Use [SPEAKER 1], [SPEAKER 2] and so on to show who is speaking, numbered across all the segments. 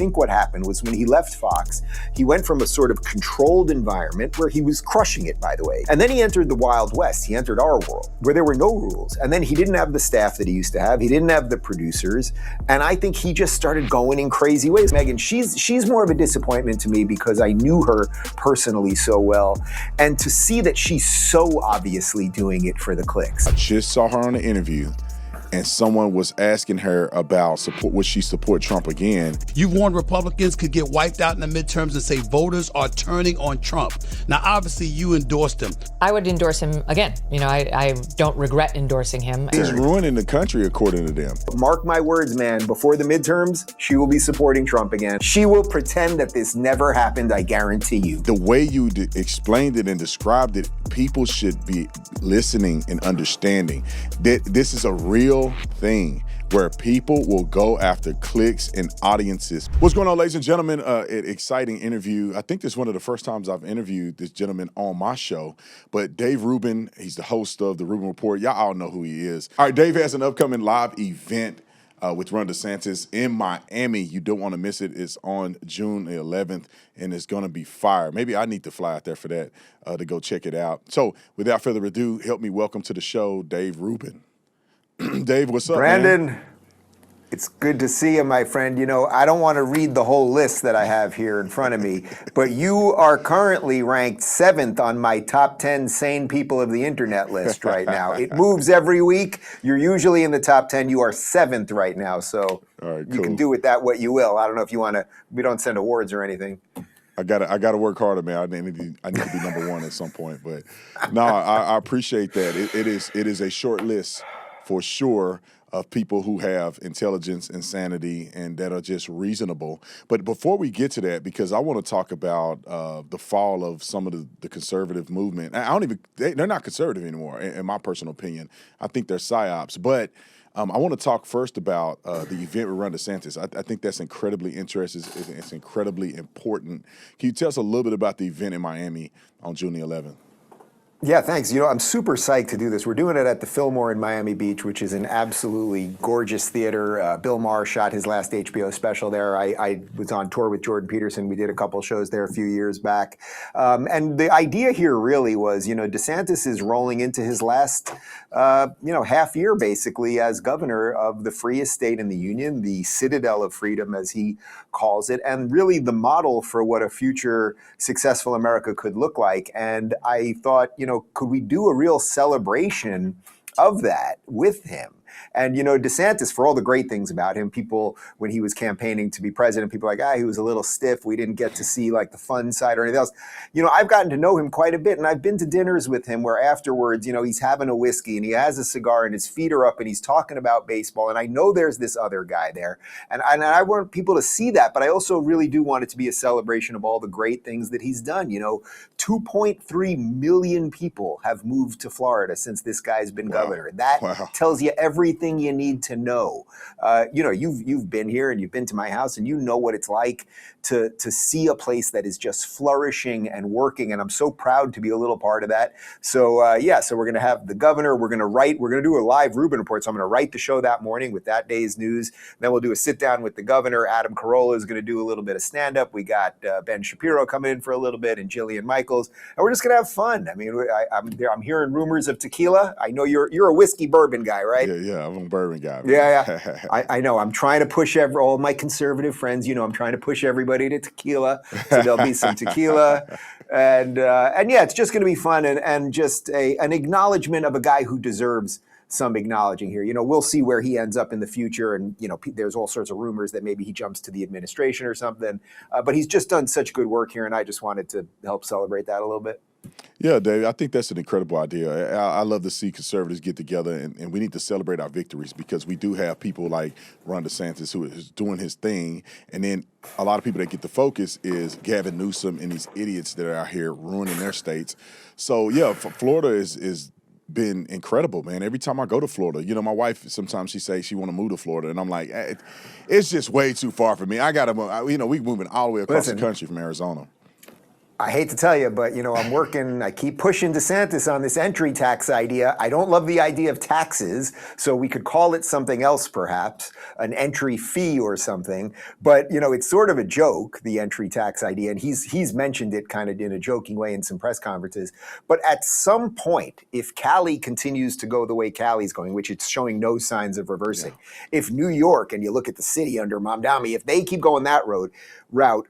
[SPEAKER 1] think what happened was when he left Fox, he went from a sort of controlled environment where he was crushing it, by the way. And then he entered the Wild West. He entered our world where there were no rules. And then he didn't have the staff that he used to have. He didn't have the producers. And I think he just started going in crazy ways. Megyn, she's more of a disappointment to me because I knew her personally so well. And to see that she's so obviously doing it for the clicks.
[SPEAKER 2] I just saw her on an interview, and someone was asking her about would she support Trump again.
[SPEAKER 3] You warned Republicans could get wiped out in the midterms and say voters are turning on Trump. Now, obviously, you endorsed him.
[SPEAKER 4] I would endorse him again. I don't regret endorsing him.
[SPEAKER 2] He's ruining the country, according to them.
[SPEAKER 1] Mark my words, man. Before the midterms, she will be supporting Trump again. She will pretend that this never happened, I guarantee you.
[SPEAKER 2] The way you explained it and described it, people should be listening and understanding that this is a real thing where people will go after clicks and audiences. What's going on, ladies and gentlemen? An exciting interview. I think this is one of the first times I've interviewed this gentleman on my show. But Dave Rubin, he's the host of the Rubin Report. Y'all all know who he is. All right, Dave has an upcoming live event with Ron DeSantis in Miami. You don't want to miss it. It's on June the 11th, and it's going to be fire. Maybe I need to fly out there for that to go check it out. So without further ado, help me welcome to the show, Dave Rubin. Dave, what's up,
[SPEAKER 1] Brandon,
[SPEAKER 2] man?
[SPEAKER 1] It's good to see you, my friend. You know, I don't want to read the whole list that I have here in front of me, but you are currently ranked 7th on my top 10 sane people of the internet list right now. It moves every week. You're usually in the top 10. You are 7th right now, so
[SPEAKER 2] all right, cool.
[SPEAKER 1] You can do with that what you will. I don't know if you want to. We don't send awards or anything.
[SPEAKER 2] I gotta work harder, man. I need to be number 1 at some point. But no, I appreciate that. It is a short list for sure of people who have intelligence and sanity and that are just reasonable. But before we get to that, because I want to talk about the fall of some of the conservative movement. They're not conservative anymore, in my personal opinion. I think they're psyops. But I want to talk first about the event with Ron DeSantis. I think that's incredibly interesting. It's incredibly important. Can you tell us a little bit about the event in Miami on June the 11th?
[SPEAKER 1] Yeah, thanks. You know, I'm super psyched to do this. We're doing it at the Fillmore in Miami Beach, which is an absolutely gorgeous theater. Bill Maher shot his last HBO special there. I was on tour with Jordan Peterson. We did a couple shows there a few years back. And the idea here really was, you know, DeSantis is rolling into his last, half year basically as governor of the freest state in the union, the citadel of freedom, as he calls it, and really the model for what a future successful America could look like. And I thought, could we do a real celebration of that with him? And, DeSantis, for all the great things about him, people, when he was campaigning to be president, people were like, he was a little stiff. We didn't get to see like the fun side or anything else. I've gotten to know him quite a bit, and I've been to dinners with him where afterwards, he's having a whiskey and he has a cigar and his feet are up and he's talking about baseball. And I know there's this other guy there. And I want people to see that, but I also really do want it to be a celebration of all the great things that he's done. 2.3 million people have moved to Florida since this guy's been governor. That tells you everything you need to know. You've been here and you've been to my house and you know what it's like to see a place that is just flourishing and working. And I'm so proud to be a little part of that. So we're going to have the governor. We're going to do a live Rubin Report. So I'm going to write the show that morning with that day's news. Then we'll do a sit down with the governor. Adam Carolla is going to do a little bit of stand up. We got Ben Shapiro coming in for a little bit and Jillian Michaels. And we're just going to have fun. I mean, I'm hearing rumors of tequila. I know you're a whiskey bourbon guy, right?
[SPEAKER 2] Yeah, I'm a bourbon guy. Man.
[SPEAKER 1] Yeah. I know. I'm trying to push all my conservative friends. I'm trying to push everybody to tequila. So there'll be some tequila. And it's just going to be fun and just an acknowledgement of a guy who deserves some acknowledging here. We'll see where he ends up in the future. And, there's all sorts of rumors that maybe he jumps to the administration or something. But he's just done such good work here. And I just wanted to help celebrate that a little bit.
[SPEAKER 2] Yeah, Dave, I think that's an incredible idea. I love to see conservatives get together, and we need to celebrate our victories because we do have people like Ron DeSantis who is doing his thing, and then a lot of people that get the focus is Gavin Newsom and these idiots that are out here ruining their states. So, yeah, Florida is been incredible, man. Every time I go to Florida, my wife, sometimes she says she want to move to Florida, and I'm like, it's just way too far for me. I got to move. We moving all the way across the country from Arizona.
[SPEAKER 1] I hate to tell you, but I keep pushing DeSantis on this entry tax idea. I don't love the idea of taxes, so we could call it something else perhaps, an entry fee or something. But it's sort of a joke, the entry tax idea, and he's mentioned it kind of in a joking way in some press conferences. But at some point, if Cali continues to go the way Cali's going, which it's showing no signs of reversing, if New York, and you look at the city under Mamdani, if they keep going that route,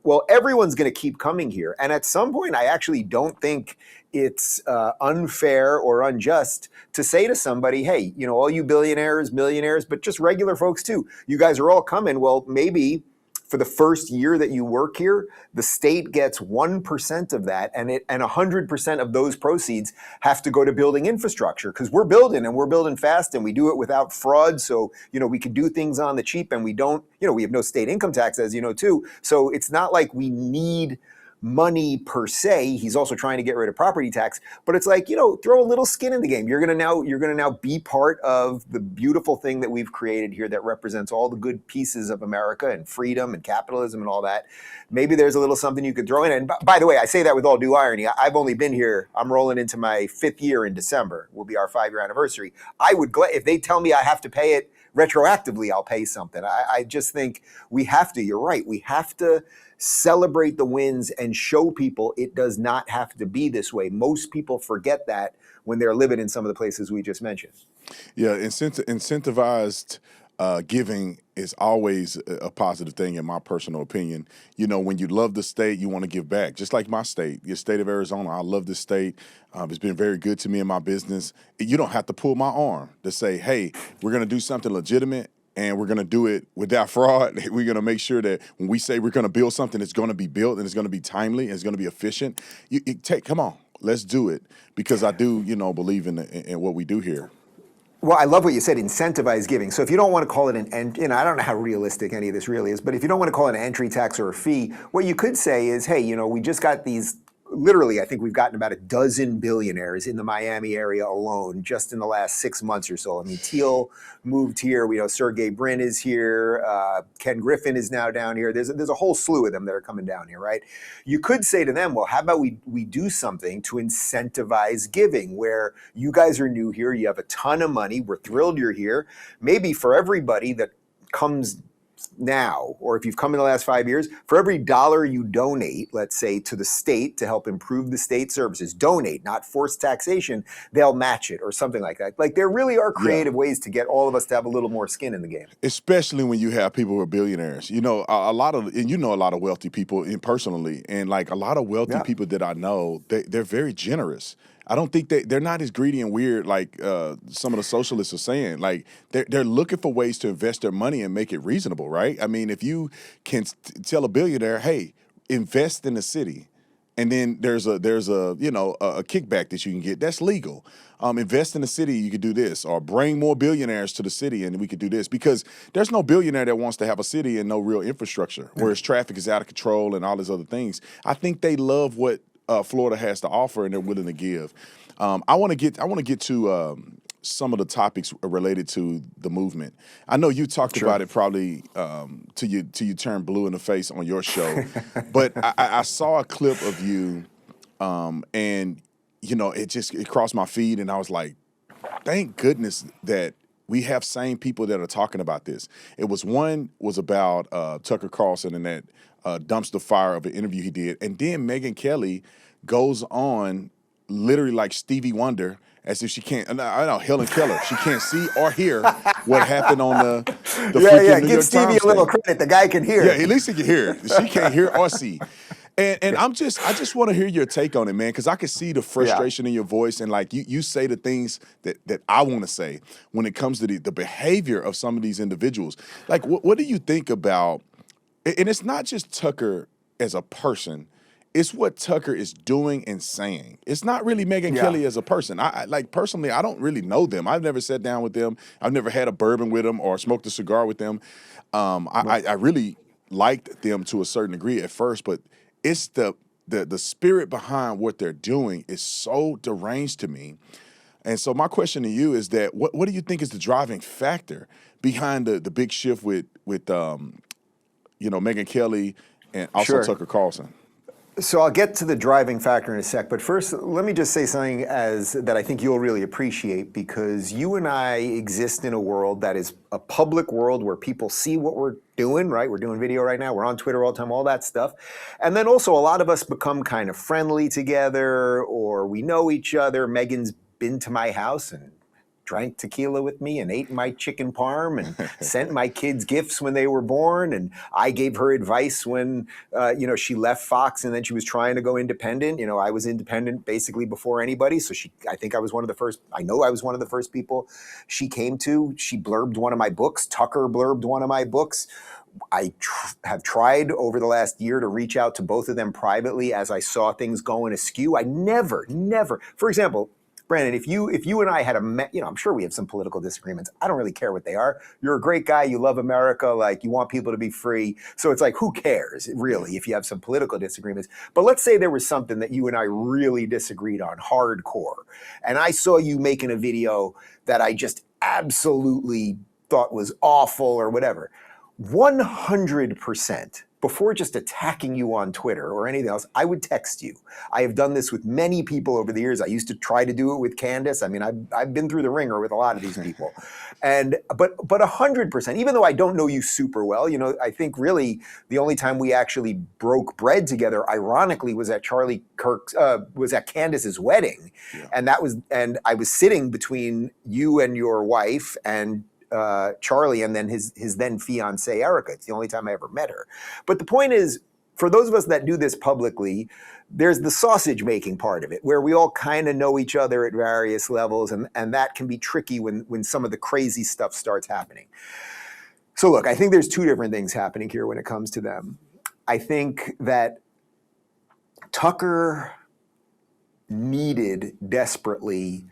[SPEAKER 1] well, everyone's going to keep coming here. And at some point, I actually don't think it's unfair or unjust to say to somebody, hey, all you billionaires, millionaires, but just regular folks too, you guys are all coming. Well, maybe for the first year that you work here, the state gets 1% of that, and 100% of those proceeds have to go to building infrastructure, because we're building fast, and we do it without fraud. So, we can do things on the cheap, and we don't, we have no state income tax, as you know, too. So it's not like we need money per se. He's also trying to get rid of property tax, but it's like, throw a little skin in the game. You're going to now be part of the beautiful thing that we've created here that represents all the good pieces of America and freedom and capitalism and all that. Maybe there's a little something you could throw in. And by the way, I say that with all due irony. I've only been here, I'm rolling into my 5th year in December. Will be our 5-year anniversary. If they tell me I have to pay it retroactively, I'll pay something. I just think we have to, you're right, we have to celebrate the wins and show people it does not have to be this way. Most people forget that when they're living in some of the places we just mentioned.
[SPEAKER 2] Yeah, incentivized giving is always a positive thing, in my personal opinion. When you love the state, you want to give back. Just like my state, your state of Arizona, I love this state. It's been very good to me in my business. You don't have to pull my arm to say, hey, we're going to do something legitimate, and we're going to do it without fraud. We're going to make sure that when we say we're going to build something, it's going to be built, and it's going to be timely, and it's going to be efficient. Come on, let's do it, because I do, believe in what we do here.
[SPEAKER 1] Well, I love what you said, incentivize giving. So if you don't want to call it I don't know how realistic any of this really is, but if you don't want to call it an entry tax or a fee, what you could say is, hey, we just got these. Literally, I think we've gotten about a dozen billionaires in the Miami area alone just in the last 6 months or so. I mean, Thiel moved here. We know Sergey Brin is here. Ken Griffin is now down here. There's a whole slew of them that are coming down here, right? You could say to them, well, how about we do something to incentivize giving, where you guys are new here. You have a ton of money. We're thrilled you're here. Maybe for everybody that comes now, or if you've come in the last 5 years, for every dollar you donate, let's say, to the state to help improve the state services, donate, not forced taxation, they'll match it or something like that. Like, there really are creative ways to get all of us to have a little more skin in the game.
[SPEAKER 2] Especially when you have people who are billionaires. A lot of wealthy people personally, and like a lot of wealthy people that I know, they're very generous. I don't think they're not as greedy and weird like some of the socialists are saying. Like, they're looking for ways to invest their money and make it reasonable, right? I mean, if you can tell a billionaire, hey, invest in the city, and then there's a kickback that you can get, that's legal. Invest in the city, you could do this, or bring more billionaires to the city and we could do this, because there's no billionaire that wants to have a city and no real infrastructure, whereas traffic is out of control and all these other things. I think they love what Florida has to offer, and they're willing to give. I want to get to some of the topics related to the movement. I know you talked about it probably till you turn blue in the face on your show, but I saw a clip of you, and it crossed my feed, and I was like, thank goodness that we have sane people that are talking about this. It was about Tucker Carlson and that dumpster fire of an interview he did. And then Megyn Kelly goes on literally like Stevie Wonder, as if she can't, I know, Helen Keller, she can't see or hear what happened on the freaking New York
[SPEAKER 1] Give Stevie
[SPEAKER 2] Times
[SPEAKER 1] a little
[SPEAKER 2] thing.
[SPEAKER 1] credit. The guy can hear.
[SPEAKER 2] Yeah, at least he can hear. She can't hear or see. And I just want to hear your take on it, man, because I can see the frustration in your voice, and like you say the things that I want to say when it comes to the behavior of some of these individuals. Like, what do you think about? And it's not just Tucker as a person; it's what Tucker is doing and saying. It's not really Megyn Kelly as a person. I personally, I don't really know them. I've never sat down with them. I've never had a bourbon with them or smoked a cigar with them. I really liked them to a certain degree at first, but it's the spirit behind what they're doing is so deranged to me. And so my question to you is that what do you think is the driving factor behind the big shift with Megyn Kelly and also Tucker Carlson?
[SPEAKER 1] So I'll get to the driving factor in a sec, but first let me just say something that I think you'll really appreciate, because you and I exist in a world that is a public world where people see what we're doing, right? We're doing video right now, we're on Twitter all the time, all that stuff. And then also a lot of us become kind of friendly together, or we know each other. Megyn's been to my house and drank tequila with me and ate my chicken parm and sent my kids gifts when they were born. And I gave her advice when, she left Fox and then she was trying to go independent. You know, I was independent basically before anybody. So I think I was one of the first people she came to. She blurbed one of my books. Tucker blurbed one of my books. I have tried over the last year to reach out to both of them privately as I saw things going askew. I never, for example, Brandon, if you and I had I'm sure we have some political disagreements. I don't really care what they are. You're a great guy. You love America. Like, you want people to be free. So it's like, who cares, really, if you have some political disagreements? But let's say there was something that you and I really disagreed on, hardcore. And I saw you making a video that I just absolutely thought was awful or whatever. 100%. Before just attacking you on Twitter or anything else, I would text you. I have done this with many people over the years. I used to try to do it with Candace. I mean, I've been through the ringer with a lot of these people. But 100%, even though I don't know you super well, I think really the only time we actually broke bread together, ironically, was at Candace's wedding. Yeah. And I was sitting between you and your wife and Charlie, and then his then fiancée, Erica. It's the only time I ever met her. But the point is, for those of us that do this publicly, there's the sausage making part of it, where we all kind of know each other at various levels, and that can be tricky when some of the crazy stuff starts happening. So look, I think there's two different things happening here when it comes to them. I think that Tucker needed desperately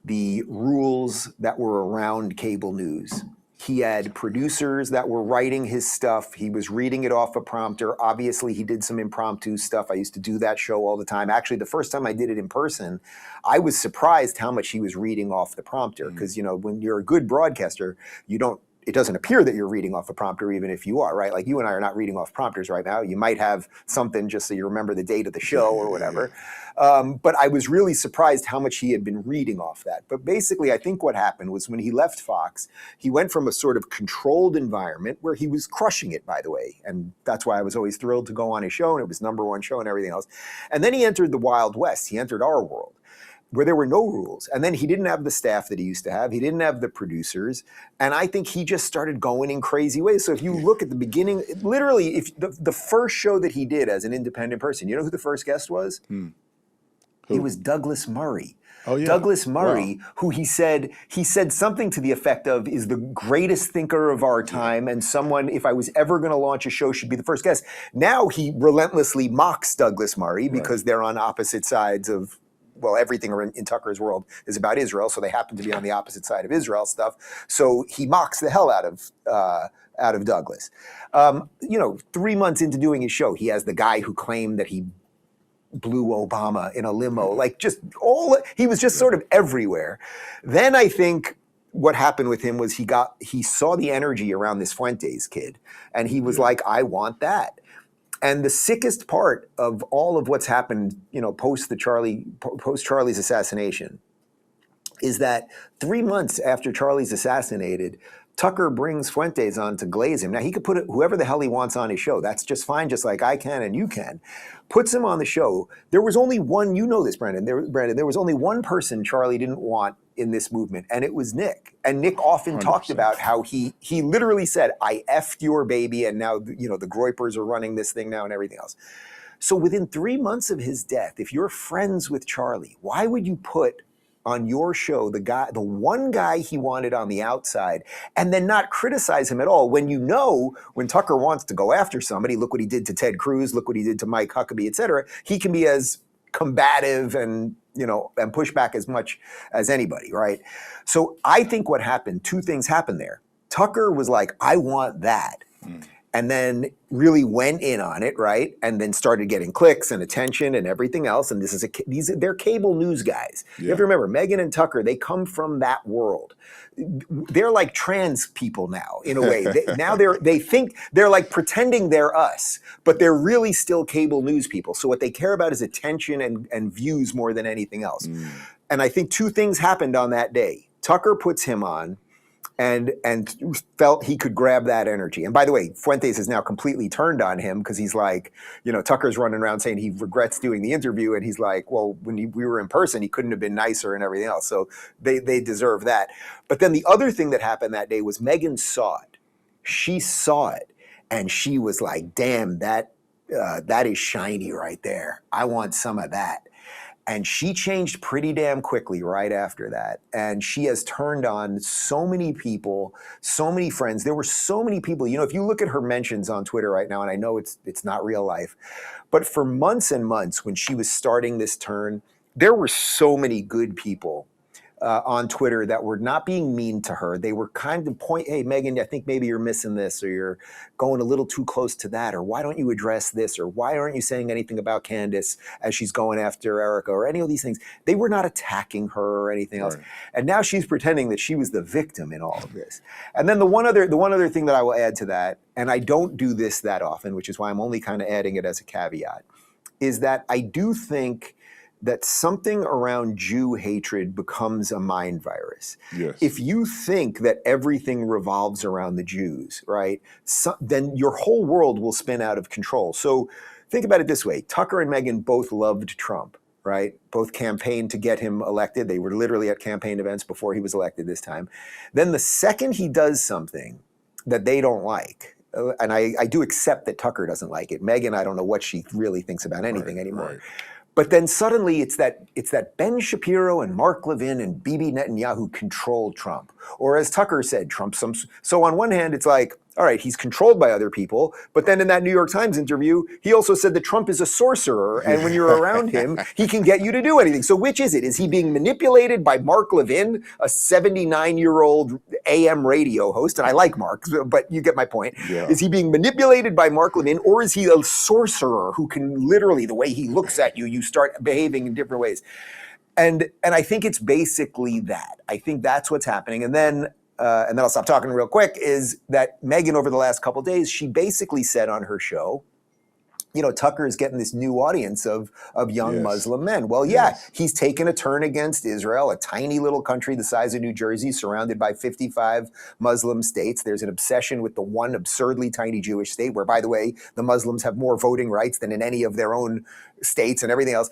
[SPEAKER 1] the rules that were around cable news. He had producers that were writing his stuff. He was reading it off a prompter. Obviously, he did some impromptu stuff. I used to do that show all the time. Actually, the first time I did it in person, I was surprised how much he was reading off the prompter. Because, when you're a good broadcaster, it doesn't appear that you're reading off a prompter, even if you are, right? Like, you and I are not reading off prompters right now. You might have something just so you remember the date of the show or whatever. But I was really surprised how much he had been reading off that. But basically, I think what happened was when he left Fox, he went from a sort of controlled environment where he was crushing it, by the way. And that's why I was always thrilled to go on his show, and it was #1 show and everything else. And then he entered the Wild West. He entered our world, where there were no rules. And then he didn't have the staff that he used to have. He didn't have the producers. And I think he just started going in crazy ways. So if you look at the beginning, literally, if the first show that he did as an independent person, you know who the first guest was? It was Douglas Murray. Oh, yeah. Douglas Murray, wow. Who he said something to the effect of is the greatest thinker of our time, and someone, if I was ever going to launch a show, should be the first guest. Now he relentlessly mocks Douglas Murray because they're on opposite sides of, well, everything in Tucker's world is about Israel, so they happen to be on the opposite side of Israel stuff. So he mocks the hell out of Douglas. 3 months into doing his show, he has the guy who claimed that he blew Obama in a limo. He was just sort of everywhere. Then I think what happened with him was he saw the energy around this Fuentes kid, and he was like, I want that. And the sickest part of all of what's happened, post Charlie's assassination, is that 3 months after Charlie's assassinated, Tucker brings Fuentes on to glaze him. Now, he could put whoever the hell he wants on his show. That's just fine, just like I can and you can. Puts him on the show. There was only one, you know this, Brandon. There was only one person Charlie didn't want in this movement, and it was Nick. And Nick often 100%. Talked about how he literally said, I effed your baby, and now the Groypers are running this thing now and everything else. So within 3 months of his death, if you're friends with Charlie, why would you put on your show the one guy he wanted on the outside, and then not criticize him at all when when Tucker wants to go after somebody? Look what he did to Ted Cruz, look what he did to Mike Huckabee, et cetera. He can be as combative and push back as much as anybody, right? So I think what happened, two things happened there. Tucker was like, I want that. and then really went in on it, right? And then started getting clicks and attention and everything else. And they're cable news guys. You have to remember, Megyn and Tucker, they come from that world. They're like trans people now, in a way. They think they're like pretending they're us, but they're really still cable news people. So what they care about is attention and views more than anything else. And I think two things happened on that day. Tucker puts him on, and felt he could grab that energy. And by the way, Fuentes is now completely turned on him because he's like, Tucker's running around saying he regrets doing the interview, and he's like, well, when we were in person, he couldn't have been nicer and everything else. So they deserve that. But then the other thing that happened that day was Megyn saw it. She saw it, and she was like, damn, that is shiny right there. I want some of that. And she changed pretty damn quickly right after that. And she has turned on so many people, so many friends. There were so many people, if you look at her mentions on Twitter right now, and I know it's not real life, but for months and months when she was starting this turn, there were so many good people on Twitter that were not being mean to her. They were kind of hey, Megyn, I think maybe you're missing this, or you're going a little too close to that, or why don't you address this, or why aren't you saying anything about Candace as she's going after Erica, or any of these things. They were not attacking her or anything else. And now she's pretending that she was the victim in all of this. And then the one other thing that I will add to that, and I don't do this that often, which is why I'm only kind of adding it as a caveat, is that I do think that something around Jew hatred becomes a mind virus.
[SPEAKER 2] Yes.
[SPEAKER 1] If you think that everything revolves around the Jews, right, then your whole world will spin out of control. So think about it this way. Tucker and Megyn both loved Trump, right? Both campaigned to get him elected. They were literally at campaign events before he was elected this time. Then the second he does something that they don't like, and I do accept that Tucker doesn't like it. Megyn, I don't know what she really thinks about anything anymore.
[SPEAKER 2] Right.
[SPEAKER 1] But then suddenly it's that Ben Shapiro and Mark Levin and Bibi Netanyahu controlled Trump. Or as Tucker said, so on one hand, it's like, all right, he's controlled by other people. But then in that New York Times interview, he also said that Trump is a sorcerer. And when you're around him, he can get you to do anything. So which is it? Is he being manipulated by Mark Levin, a 79-year-old AM radio host? And I like Mark, but you get my point.
[SPEAKER 2] Yeah.
[SPEAKER 1] Is he being manipulated by Mark Levin, or is he a sorcerer who can literally, the way he looks at you, you start behaving in different ways? And I think it's basically that. I think that's what's happening. And then I'll stop talking real quick, is that Megyn over the last couple of days, she basically said on her show, Tucker is getting this new audience of young Muslim men. Well, he's taken a turn against Israel, a tiny little country the size of New Jersey, surrounded by 55 Muslim states. There's an obsession with the one absurdly tiny Jewish state, where, by the way, the Muslims have more voting rights than in any of their own states and everything else.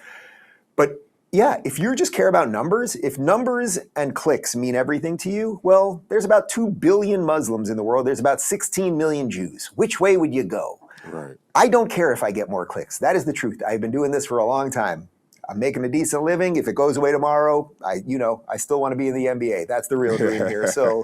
[SPEAKER 1] But yeah, if you just care about numbers, if numbers and clicks mean everything to you, well, there's about 2 billion Muslims in the world. There's about 16 million Jews. Which way would you go?
[SPEAKER 2] Right.
[SPEAKER 1] I don't care if I get more clicks. That is the truth. I've been doing this for a long time. I'm making a decent living. If it goes away tomorrow, I still want to be in the NBA. That's the real dream here. So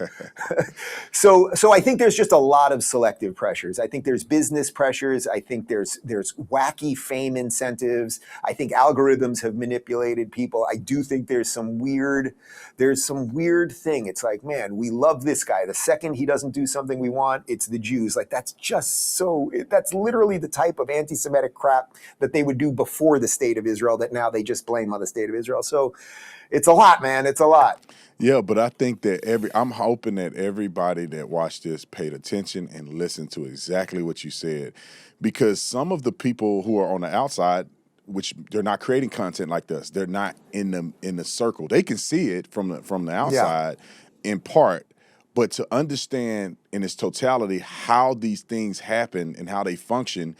[SPEAKER 1] I think there's just a lot of selective pressures. I think there's business pressures. I think there's wacky fame incentives. I think algorithms have manipulated people. I do think there's some weird thing. It's like, man, we love this guy. The second he doesn't do something we want, it's the Jews. Like, that's literally the type of anti-Semitic crap that they would do before the state of Israel that now they just blame on the state of Israel. So it's a lot, man. It's a lot.
[SPEAKER 2] Yeah, but I think that I'm hoping that everybody that watched this paid attention and listened to exactly what you said, because some of the people who are on the outside, which they're not creating content like this, they're not in the circle. They can see it from the outside in part, but to understand in its totality how these things happen and how they function,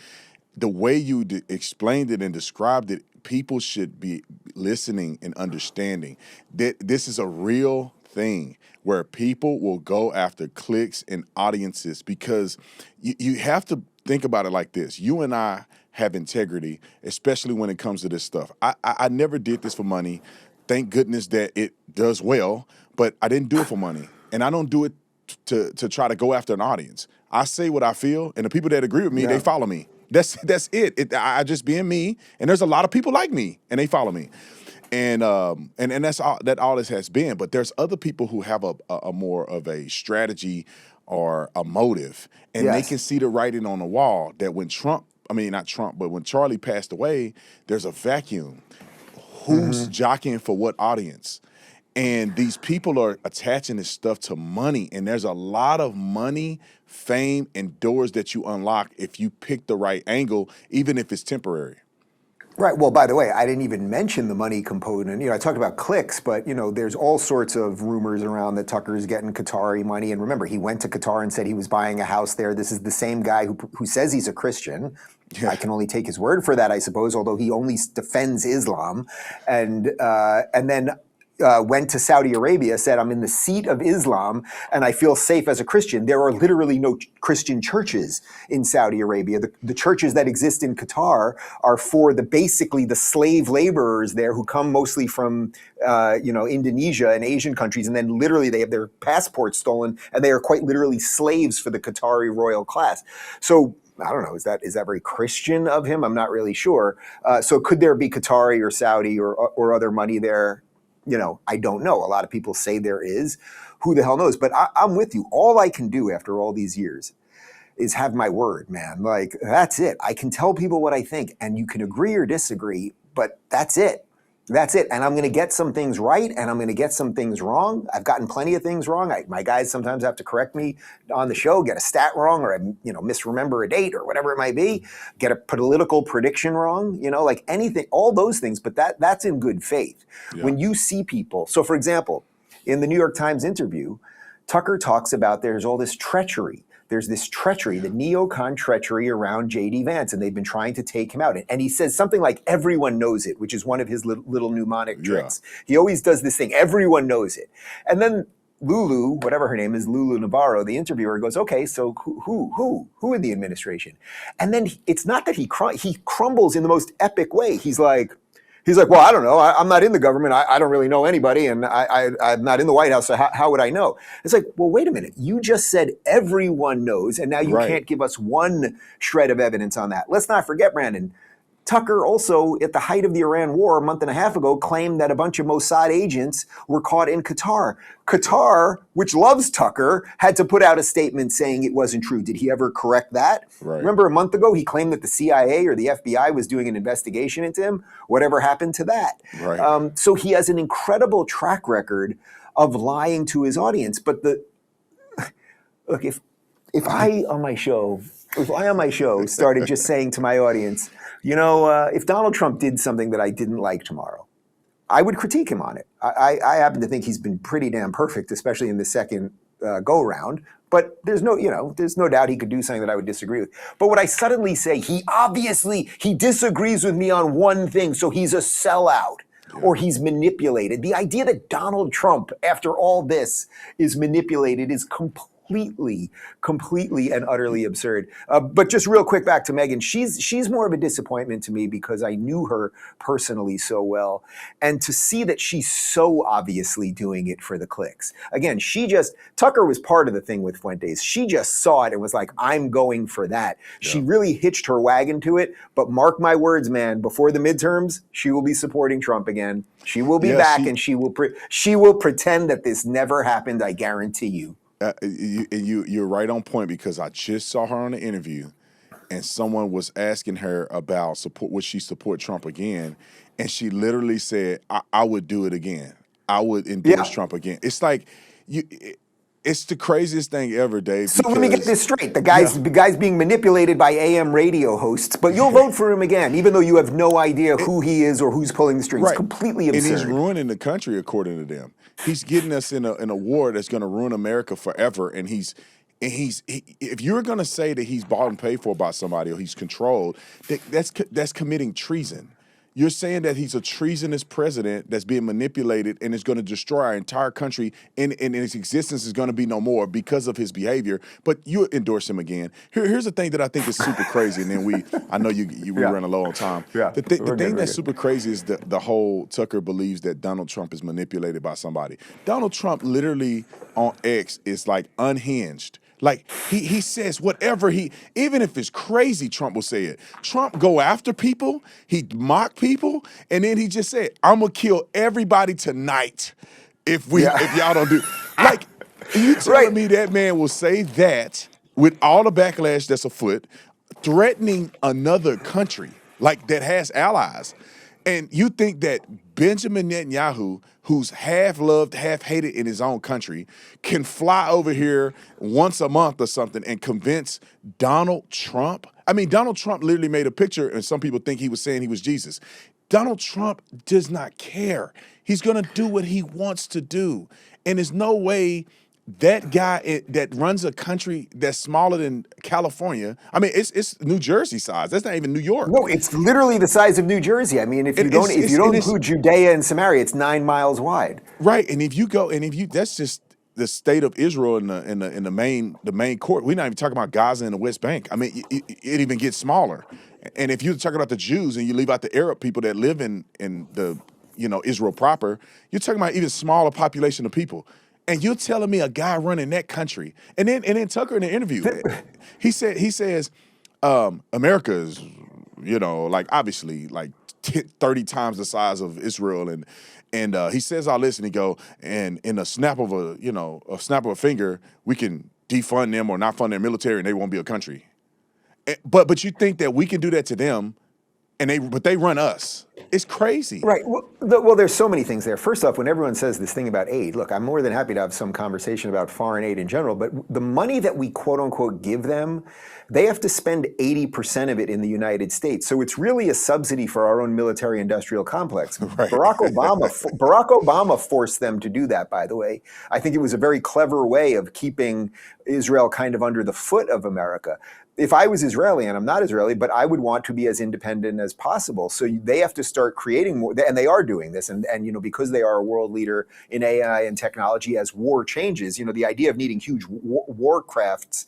[SPEAKER 2] the way you explained it and described it, people should be listening and understanding that this is a real thing where people will go after clicks and audiences, because you have to think about it like this. You and I have integrity, especially when it comes to this stuff. I never did this for money. Thank goodness that it does well, but I didn't do it for money. And I don't do it to try to go after an audience. I say what I feel, and the people that agree with me, they follow me. That's it. I just being me, and there's a lot of people like me, and they follow me, and that's all that all this has been. But there's other people who have a more of a strategy or a motive, and they
[SPEAKER 1] Yes.
[SPEAKER 2] can see the writing on the wall that when not Trump, but when Charlie passed away, there's a vacuum. Who's jockeying for what audience? And these people are attaching this stuff to money, and there's a lot of money, fame, and doors that you unlock if you pick the right angle, even if it's temporary.
[SPEAKER 1] Right. Well, by the way, I didn't even mention the money component. I talked about clicks, but there's all sorts of rumors around that Tucker's getting Qatari money. And remember, he went to Qatar and said he was buying a house there. This is the same guy who says he's a Christian.
[SPEAKER 2] Yeah.
[SPEAKER 1] I can only take his word for that, I suppose, although he only defends Islam. And then went to Saudi Arabia, said, I'm in the seat of Islam and I feel safe as a Christian. There are literally no Christian churches in Saudi Arabia. The churches that exist in Qatar are for basically the slave laborers there who come mostly from Indonesia and Asian countries, and then literally they have their passports stolen and they are quite literally slaves for the Qatari royal class. So I don't know, is that very Christian of him? I'm not really sure. So could there be Qatari or Saudi or other money there? I don't know. A lot of people say there is. Who the hell knows? But I'm with you. All I can do after all these years is have my word, man. Like, that's it. I can tell people what I think, and you can agree or disagree, but that's it. That's it. And I'm going to get some things right, and I'm going to get some things wrong. I've gotten plenty of things wrong. My guys sometimes have to correct me on the show, get a stat wrong, or misremember a date or whatever it might be, get a political prediction wrong, like anything, all those things. But that's in good faith.
[SPEAKER 2] Yeah.
[SPEAKER 1] When you see people, so for example, in the New York Times interview, Tucker talks about there's all this treachery. There's this treachery, the neocon treachery around J.D. Vance, and they've been trying to take him out. And he says something like, everyone knows it, which is one of his little mnemonic tricks. He always does this thing, everyone knows it. And then Lulu, whatever her name is, Lulu Navarro, the interviewer, goes, okay, so who in the administration? And then it's not that he crumbles in the most epic way. He's like, well, I don't know. I'm not in the government. I don't really know anybody, and I'm not in the White House, so how would I know? It's like, well, wait a minute. You just said everyone knows, and now you can't give us one shred of evidence on that. Let's not forget, Brandon, Tucker also, at the height of the Iran war a month and a half ago, claimed that a bunch of Mossad agents were caught in Qatar. Qatar, which loves Tucker, had to put out a statement saying it wasn't true. Did he ever correct that?
[SPEAKER 2] Right.
[SPEAKER 1] Remember a month ago, he claimed that the CIA or the FBI was doing an investigation into him? Whatever happened to that?
[SPEAKER 2] Right.
[SPEAKER 1] So he has an incredible track record of lying to his audience. But look, if I on my show started just saying to my audience, if Donald Trump did something that I didn't like tomorrow, I would critique him on it. I happen to think he's been pretty damn perfect, especially in the second go round. But there's no doubt he could do something that I would disagree with. But would I suddenly say he disagrees with me on one thing, so he's a sellout? Or he's manipulated. The idea that Donald Trump, after all this, is manipulated is completely and utterly absurd. But just real quick back to Megyn. She's more of a disappointment to me because I knew her personally so well. And to see that she's so obviously doing it for the clicks. Again, Tucker was part of the thing with Fuentes. She just saw it and was like, I'm going for that. Yeah. She really hitched her wagon to it. But mark my words, man, before the midterms, she will be supporting Trump again. She will be back and she will pretend that this never happened, I guarantee you.
[SPEAKER 2] You're right on point, because I just saw her on the interview and someone was asking her about would she support Trump again? And she literally said, I would do it again. I would endorse Trump again. It's like, it's the craziest thing ever, Dave.
[SPEAKER 1] So let me get this straight. The guy's being manipulated by AM radio hosts, but you'll vote for him again, even though you have no idea who he is or who's pulling the strings.
[SPEAKER 2] Right.
[SPEAKER 1] Completely absurd.
[SPEAKER 2] And he's ruining the country, according to them. He's getting us in a war that's going to ruin America forever. And if you're going to say that he's bought and paid for by somebody or he's controlled, that's committing treason. You're saying that he's a treasonous president that's being manipulated and is going to destroy our entire country, and its existence is going to be no more because of his behavior, but you endorse him again. Here's the thing that I think is super crazy, and then we run low on time.
[SPEAKER 1] Yeah.
[SPEAKER 2] The thing that's super crazy is the whole Tucker believes that Donald Trump is manipulated by somebody. Donald Trump literally on X is like unhinged. Like, he says whatever even if it's crazy, Trump will say it. Trump go after people, he mock people, and then he just said, I'm gonna kill everybody tonight if y'all don't do. Like, You telling me that man will say that with all the backlash that's afoot, threatening another country like that has allies, and you think that Benjamin Netanyahu, who's half loved, half hated in his own country, can fly over here once a month or something and convince Donald Trump? I mean, Donald Trump literally made a picture, and some people think he was saying he was Jesus. Donald Trump does not care. He's going to do what he wants to do. And there's no way that guy that runs a country that's smaller than California. I mean, it's New Jersey size. That's not even New York.
[SPEAKER 1] No, it's literally the size of New Jersey. I mean, if you don't include Judea and Samaria, it's 9 miles wide.
[SPEAKER 2] Right. And if you that's just the state of Israel in the main court. We're not even talking about Gaza and the West Bank. I mean, it even gets smaller. And if you're talking about the Jews and you leave out the Arab people that live in the Israel proper, you're talking about even smaller population of people. And you're telling me a guy running that country, and then Tucker in the interview, he says America is, like obviously like 30 times the size of Israel, and he says all this, and he go, and in a snap of a finger, we can defund them or not fund their military, and they won't be a country. But you think that we can do that to them, but they run us? It's crazy.
[SPEAKER 1] Right. Well, there's so many things there. First off, when everyone says this thing about aid, look, I'm more than happy to have some conversation about foreign aid in general, but the money that we quote unquote give them, they have to spend 80% of it in the United States. So it's really a subsidy for our own military industrial complex. Right. Barack Obama forced them to do that, by the way. I think it was a very clever way of keeping Israel kind of under the foot of America. If I was Israeli, and I'm not Israeli, but I would want to be as independent as possible. So they have to start creating more, and they are doing this. And because they are a world leader in AI and technology, as war changes, the idea of needing huge aircraft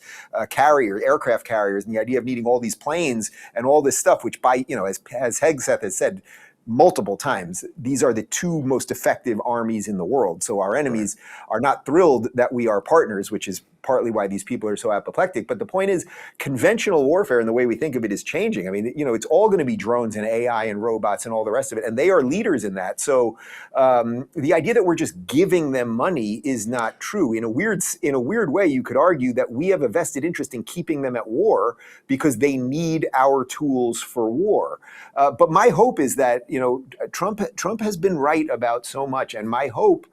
[SPEAKER 1] carriers, and the idea of needing all these planes and all this stuff, which as Hegseth has said multiple times, these are the two most effective armies in the world. So our enemies are not thrilled that we are partners, which is partly why these people are so apoplectic. But the point is, conventional warfare and the way we think of it is changing. I mean, it's all going to be drones and AI and robots and all the rest of it, and they are leaders in that. So the idea that we're just giving them money is not true. In a weird way, you could argue that we have a vested interest in keeping them at war because they need our tools for war. But my hope is that Trump has been right about so much, and my hope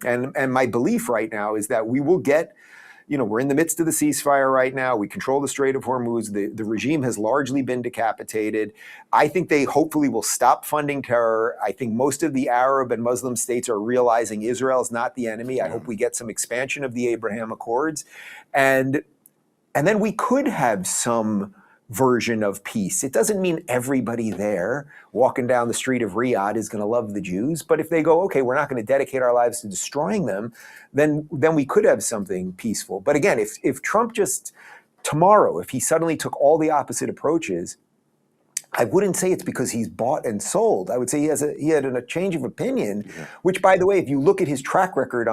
[SPEAKER 1] and my belief right now is that we will get. We're in the midst of the ceasefire right now. We control the Strait of Hormuz. The regime has largely been decapitated. I think they hopefully will stop funding terror. I think most of the Arab and Muslim states are realizing Israel is not the enemy. I hope we get some expansion of the Abraham Accords. And then we could have some version of peace. It doesn't mean everybody there walking down the street of Riyadh is going to love the Jews, but if they go, okay, we're not going to dedicate our lives to destroying them, then we could have something peaceful. But again, if Trump just tomorrow, if he suddenly took all the opposite approaches, I wouldn't say it's because he's bought and sold. I would say he had a change of opinion, which, by the way, if you look at his track record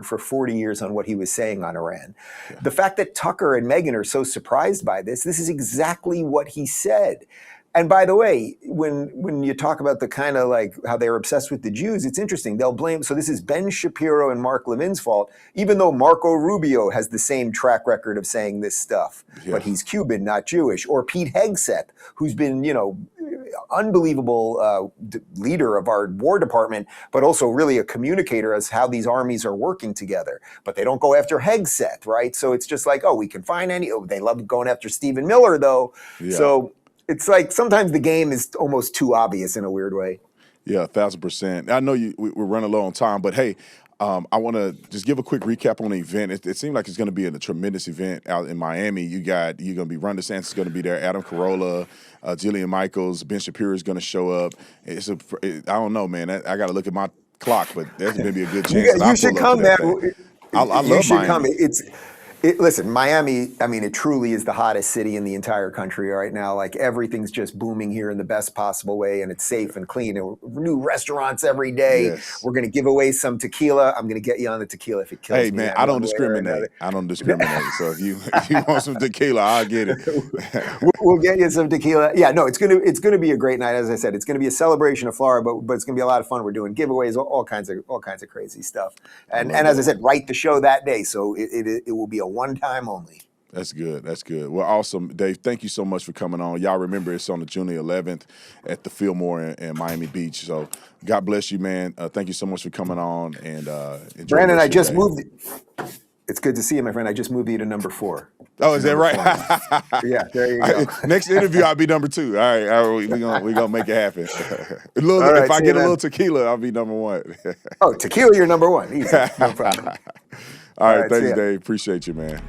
[SPEAKER 1] for 40 years on what he was saying on Iran, the fact that Tucker and Megyn are so surprised by this is exactly what he said. And by the way, when you talk about the kind of like how they're obsessed with the Jews, it's interesting. They'll blame, so this is Ben Shapiro and Mark Levin's fault, even though Marco Rubio has the same track record of saying this stuff, but he's Cuban, not Jewish. Or Pete Hegseth, who's been, unbelievable leader of our War Department, but also really a communicator as how these armies are working together. But they don't go after Hegseth, right? So it's just like, we can find they love going after Stephen Miller, though. Yeah. So it's like sometimes the game is almost too obvious in a weird way.
[SPEAKER 2] Yeah, 1,000%. I know we're running low on time, but hey, I want to just give a quick recap on the event. It seemed like it's going to be a tremendous event out in Miami. You're going to be Ron DeSantis is going to be there, Adam Carolla, Jillian Michaels, Ben Shapiro is going to show up. I don't know, man. I got to look at my clock, but there's going to be a good chance.
[SPEAKER 1] You should come, man.
[SPEAKER 2] I love Miami.
[SPEAKER 1] Listen, Miami, I mean, it truly is the hottest city in the entire country right now. Like, everything's just booming here in the best possible way, and it's safe and clean. And new restaurants every day.
[SPEAKER 2] Yes.
[SPEAKER 1] We're going to give away some tequila. I'm going to get you on the tequila if it kills me.
[SPEAKER 2] Hey, man, I don't discriminate. So if you want some tequila, I'll get it.
[SPEAKER 1] We'll get you some tequila. Yeah, no, it's gonna be a great night. As I said, it's gonna be a celebration of Florida, but it's gonna be a lot of fun. We're doing giveaways, all kinds of crazy stuff. And as I said, write the show that day, so it will be a one-time only.
[SPEAKER 2] That's good. That's good. Well, awesome. Dave, thank you so much for coming on. Y'all remember it's on the June 11th at the Fillmore in Miami Beach. So God bless you, man. Thank you so much for coming on. And enjoy
[SPEAKER 1] Brandon,
[SPEAKER 2] the rest
[SPEAKER 1] I
[SPEAKER 2] of your
[SPEAKER 1] just
[SPEAKER 2] day.
[SPEAKER 1] moved. It's good to see you, my friend. I just moved you to number 4.
[SPEAKER 2] Oh, is that right?
[SPEAKER 1] Yeah, there you go.
[SPEAKER 2] Next interview, I'll be number 2. All right, we're gonna make it happen.
[SPEAKER 1] All right,
[SPEAKER 2] if I
[SPEAKER 1] see
[SPEAKER 2] get
[SPEAKER 1] you,
[SPEAKER 2] a little
[SPEAKER 1] man.
[SPEAKER 2] tequila, I'll be number 1.
[SPEAKER 1] Oh, tequila, you're number 1. Easy, no problem.
[SPEAKER 2] All right,
[SPEAKER 1] see
[SPEAKER 2] thanks,
[SPEAKER 1] ya.
[SPEAKER 2] Dave. Appreciate you, man.